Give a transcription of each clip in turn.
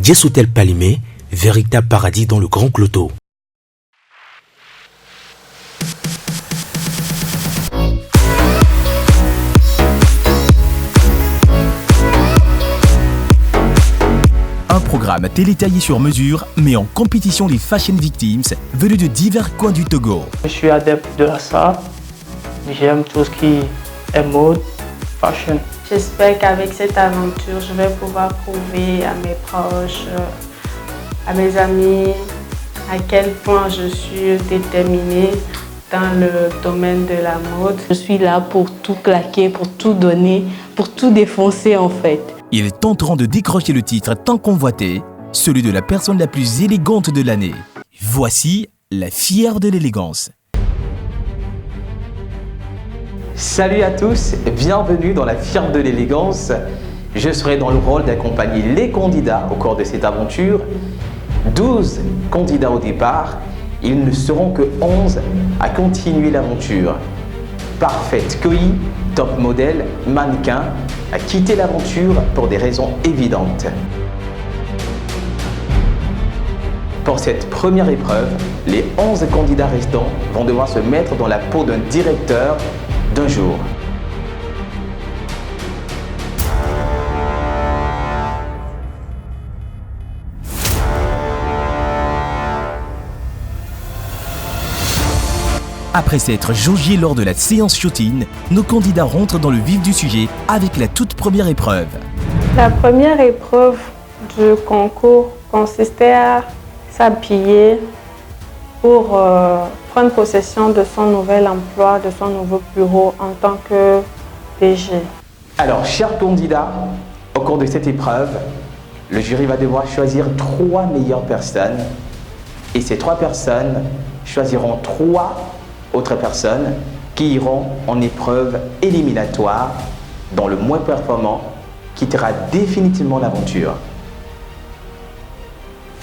Djessoutel Palimé, véritable paradis dans le Grand Cloto. Un programme télétaillé sur mesure met en compétition les fashion victims venus de divers coins du Togo. Je suis adepte de la salle. J'aime tout ce qui est mode, fashion. J'espère qu'avec cette aventure, je vais pouvoir prouver à mes proches, à mes amis, à quel point je suis déterminée dans le domaine de la mode. Je suis là pour tout claquer, pour tout donner, pour tout défoncer en fait. Ils tenteront de décrocher le titre tant convoité, celui de la personne la plus élégante de l'année. Voici la fière de l'élégance. Salut à tous, bienvenue dans la fière de l'élégance. Je serai dans le rôle d'accompagner les candidats au cours de cette aventure. 12 candidats au départ, ils ne seront que 11 à continuer l'aventure. Parfaite Koi, top modèle, mannequin, a quitté l'aventure pour des raisons évidentes. Pour cette première épreuve, les 11 candidats restants vont devoir se mettre dans la peau d'un directeur d'un jour. Après s'être jaugés lors de la séance shooting, nos candidats rentrent dans le vif du sujet avec la toute première épreuve. La première épreuve du concours consistait à s'habiller pour prendre possession de son nouvel emploi, de son nouveau bureau en tant que DG. Alors, chers candidats, au cours de cette épreuve, le jury va devoir choisir 3 meilleures personnes et ces 3 personnes choisiront 3 autres personnes qui iront en épreuve éliminatoire dont le moins performant quittera définitivement l'aventure.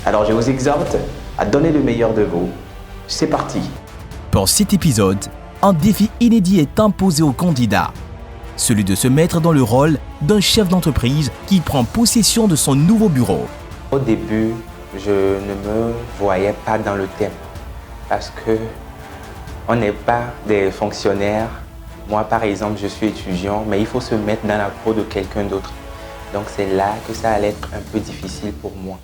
Alors je vous exhorte à donner le meilleur de vous. C'est parti. Pour cet épisode, un défi inédit est imposé aux candidats. Celui de se mettre dans le rôle d'un chef d'entreprise qui prend possession de son nouveau bureau. Au début, je ne me voyais pas dans le thème parce que on n'est pas des fonctionnaires. Moi, par exemple, je suis étudiant, mais il faut se mettre dans la peau de quelqu'un d'autre. Donc c'est là que ça allait être un peu difficile pour moi.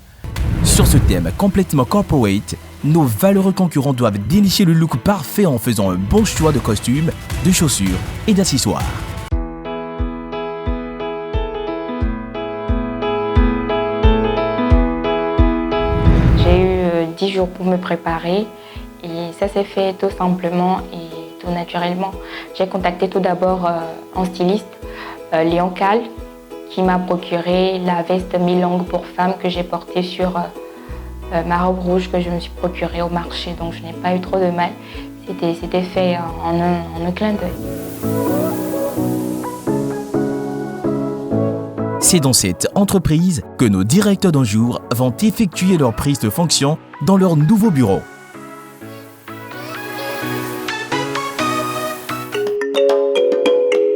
Sur ce thème complètement corporate, nos valeureux concurrents doivent dénicher le look parfait en faisant un bon choix de costumes, de chaussures et d'accessoires. J'ai eu 10 jours pour me préparer. Et ça s'est fait tout simplement et tout naturellement. J'ai contacté tout d'abord un styliste, Léon Cal, qui m'a procuré la veste mi-longue pour femme que j'ai portée sur ma robe rouge que je me suis procurée au marché. Donc je n'ai pas eu trop de mal. C'était fait en un clin d'œil. C'est dans cette entreprise que nos directeurs d'un jour vont effectuer leur prise de fonction dans leur nouveau bureau.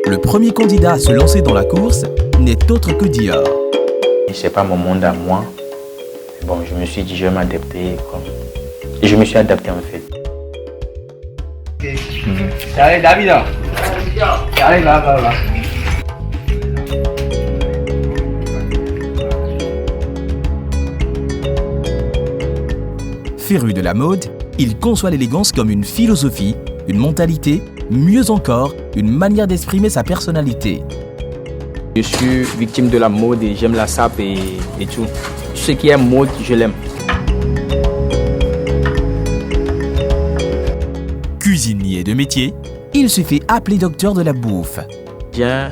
Le premier candidat à se lancer dans la course n'est autre que Dior. C'est pas mon monde à moi. Bon, je me suis dit, je vais m'adapter. Et je me suis adapté en fait. Allez, David. Allez, va. Féru de la mode, il conçoit l'élégance comme une philosophie, une mentalité, mieux encore, une manière d'exprimer sa personnalité. Je suis victime de la mode et j'aime la sape et tout. Tout ce qui est mode, je l'aime. Cuisinier de métier, il se fait appeler docteur de la bouffe. J'ai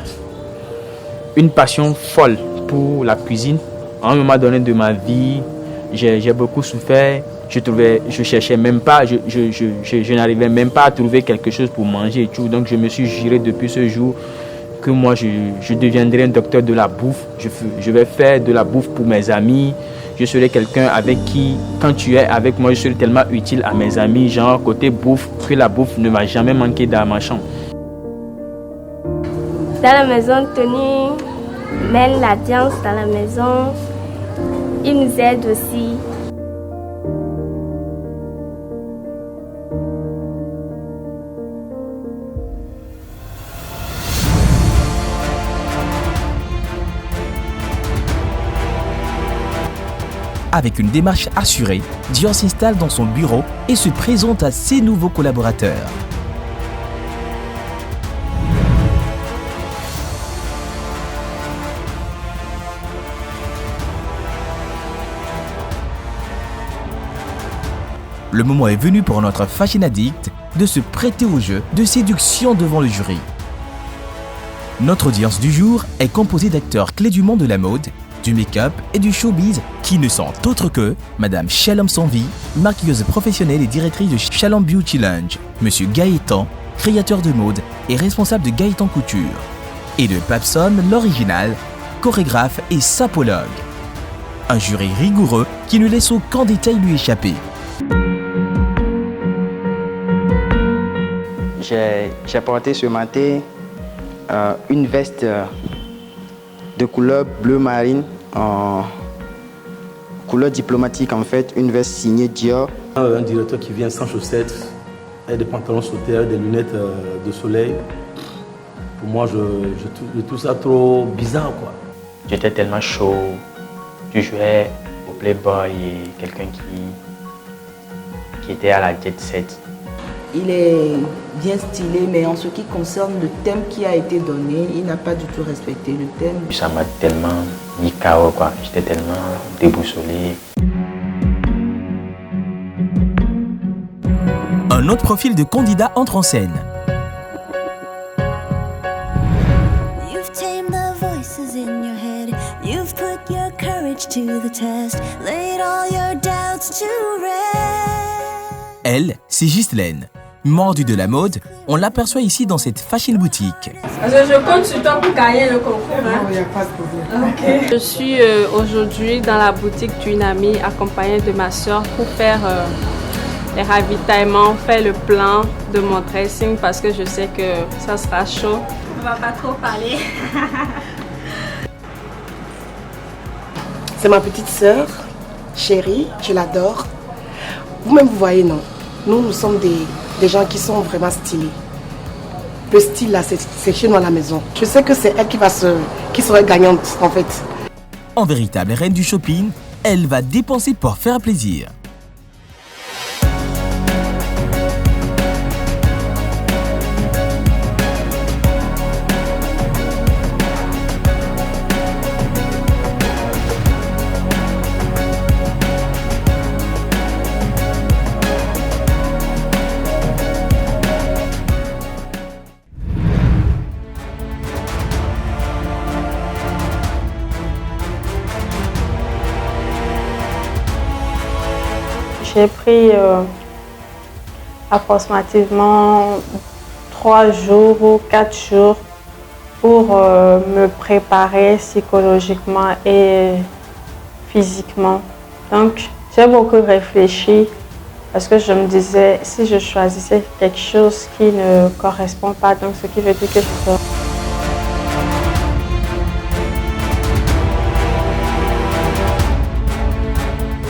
une passion folle pour la cuisine. À un moment donné de ma vie, j'ai beaucoup souffert. Je cherchais même pas, je n'arrivais même pas à trouver quelque chose pour manger et tout. Donc je me suis juré depuis ce jour que moi je deviendrai un docteur de la bouffe. Je vais faire de la bouffe pour mes amis. Je serai quelqu'un avec qui, quand tu es avec moi, je serai tellement utile à mes amis. Genre côté bouffe, que la bouffe ne m'a jamais manqué dans ma chambre. Dans la maison, Tony mène la danse dans la maison. ils nous aident aussi. Avec une démarche assurée, Dior s'installe dans son bureau et se présente à ses nouveaux collaborateurs. Le moment est venu pour notre fashion addict de se prêter au jeu de séduction devant le jury. Notre audience du jour est composée d'acteurs clés du monde de la mode, du make-up et du showbiz qui ne sont autres que Madame Shalom Sanvi, maquilleuse professionnelle et directrice de Shalom Beauty Lounge, Monsieur Gaëtan, créateur de mode et responsable de Gaëtan Couture, et de Papson, l'original, chorégraphe et sapologue. Un jury rigoureux qui ne laisse aucun détail lui échapper. J'ai porté ce matin une veste de couleur bleu marine, en couleur diplomatique en fait, une veste signée Dior. Un directeur qui vient sans chaussettes, avec des pantalons sautés, des lunettes de soleil. Pour moi, je trouve ça trop bizarre, quoi. J'étais tellement chaud, je jouais au Playboy et quelqu'un qui était à la jet set. Il est bien stylé, mais en ce qui concerne le thème qui a été donné, il n'a pas du tout respecté le thème. Ça m'a tellement mis KO, quoi. J'étais tellement déboussolé. Un autre profil de candidat entre en scène. You've tamed the voices in your head. You've put your courage to the test. Laid all your doubts to rest. Elle, c'est Ghislaine. Mordue de la mode, on l'aperçoit ici dans cette fashion boutique. Je compte sur toi pour gagner le concours. Hein? Non, il n'y a pas de problème. Okay. Je suis aujourd'hui dans la boutique d'une amie accompagnée de ma soeur pour faire les ravitaillements, faire le plan de mon dressing parce que je sais que ça sera chaud. On va pas trop parler. C'est ma petite sœur, chérie, je l'adore. Vous-même, vous voyez, non? Nous sommes des gens qui sont vraiment stylés. Le style, là, c'est chez nous à la maison. Je sais que c'est elle qui sera gagnante, en fait. En véritable reine du shopping, elle va dépenser pour faire plaisir. J'ai pris approximativement 3 jours ou 4 jours pour me préparer psychologiquement et physiquement. Donc, j'ai beaucoup réfléchi parce que je me disais, si je choisissais quelque chose qui ne correspond pas, donc ce qui veut dire que je dois...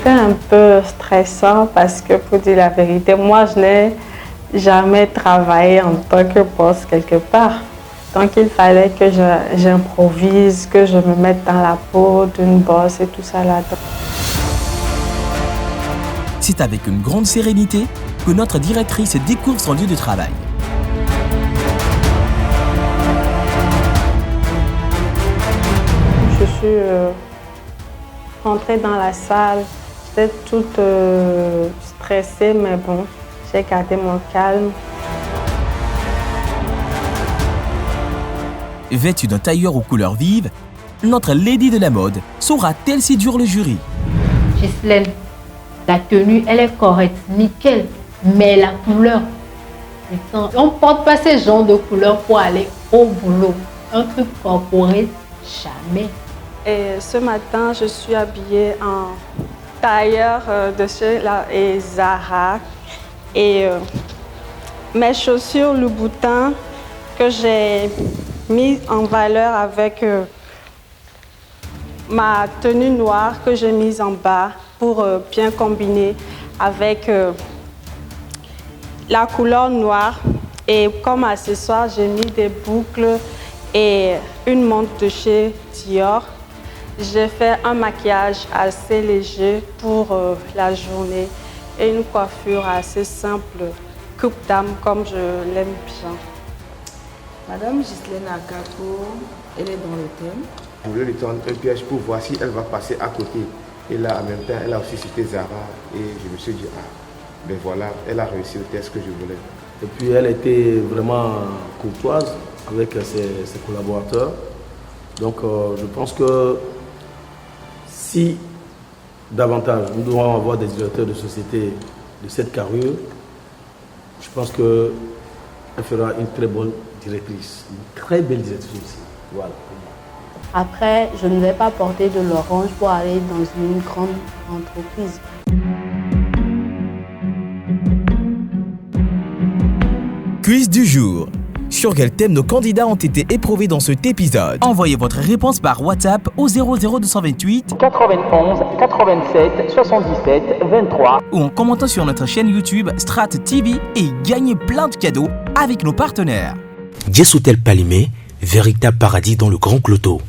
C'était un peu stressant parce que, pour dire la vérité, moi je n'ai jamais travaillé en tant que boss quelque part. Donc il fallait que j'improvise, que je me mette dans la peau d'une boss et tout ça là-dedans. C'est avec une grande sérénité que notre directrice découvre son lieu de travail. Je suis rentrée dans la salle. J'étais toute stressée, mais bon, j'ai gardé mon calme. Vêtue d'un tailleur aux couleurs vives, notre lady de la mode saura-t-elle séduire le jury? Ghislaine, la tenue, elle est correcte, nickel, mais la couleur, putain, on ne porte pas ce genre de couleur pour aller au boulot. Un truc corporate, jamais. Et ce matin, je suis habillée en tailleur de chez Zara et mes chaussures Louboutin que j'ai mis en valeur avec ma tenue noire que j'ai mise en bas pour bien combiner avec la couleur noire. Et comme accessoire, j'ai mis des boucles et une montre de chez Dior. J'ai fait un maquillage assez léger pour la journée et une coiffure assez simple, coupe dame comme je l'aime bien. Madame Ghislaine Akapo, elle est dans le thème. Je voulais lui tendre un piège pour voir si elle va passer à côté. Et là, en même temps, elle a aussi cité Zara. Et je me suis dit, ah, ben voilà, elle a réussi le test que je voulais. Et puis elle était vraiment courtoise avec ses collaborateurs. Donc je pense que si davantage nous devons avoir des directeurs de société de cette carrure, je pense qu'elle fera une très bonne directrice, une très belle directrice aussi. Voilà. Après, je ne vais pas porter de l'orange pour aller dans une grande entreprise. Quiz du jour. Sur quel thème nos candidats ont été éprouvés dans cet épisode? Envoyez votre réponse par WhatsApp au 00228 91 87 77 23 ou en commentant sur notre chaîne YouTube Strat TV et gagnez plein de cadeaux avec nos partenaires. Dies Hotel Palimé, véritable paradis dans le Grand Cloto.